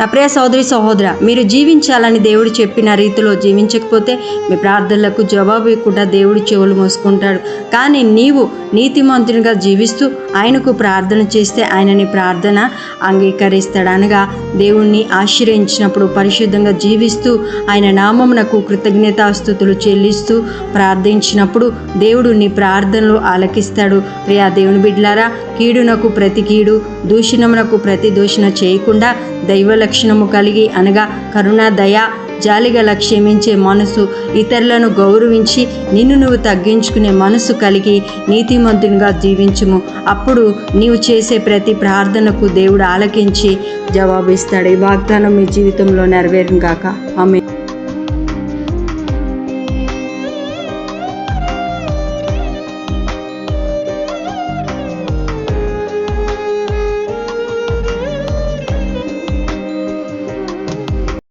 నా ప్రియ సోదరి సహోదర, మీరు జీవించాలని దేవుడు చెప్పిన రీతిలో జీవించకపోతే మీ ప్రార్థనలకు జవాబు ఇవ్వకుండా దేవుడు చెవులు మూసుకుంటాడు. కానీ నీవు నీతిమంతునిగా జీవిస్తూ ఆయనకు ప్రార్థన చేస్తే ఆయన నీ ప్రార్థన అంగీకరిస్తాడు. అనగా దేవుణ్ణి ఆశ్రయించినప్పుడు పరిశుద్ధంగా జీవిస్తూ ఆయన నామమునకు కృతజ్ఞతాస్తుతులు చెల్లిస్తూ ప్రార్థించినప్పుడు దేవుడు నీ ప్రార్థనలు ఆలకిస్తాడు. ప్రియా దేవుని బిడ్డలారా, కీడునకు ప్రతి కీడు, దూషణమునకు ప్రతి దూషణ చేయకుండా దైవ లక్షణము కలిగి అనగా కరుణ, దయ, జాలిగల క్షమించే మనసు, ఇతరులను గౌరవించి నిన్ను నువ్వు తగ్గించుకునే మనసు కలిగి నీతిమంతునిగా జీవించుము. అప్పుడు నీవు చేసే ప్రతి ప్రార్థనకు దేవుడు ఆలకించి జవాబిస్తాడు. ఈ వాగ్దానం మీ జీవితంలో నెరవేరును గాక. ఆమేన్.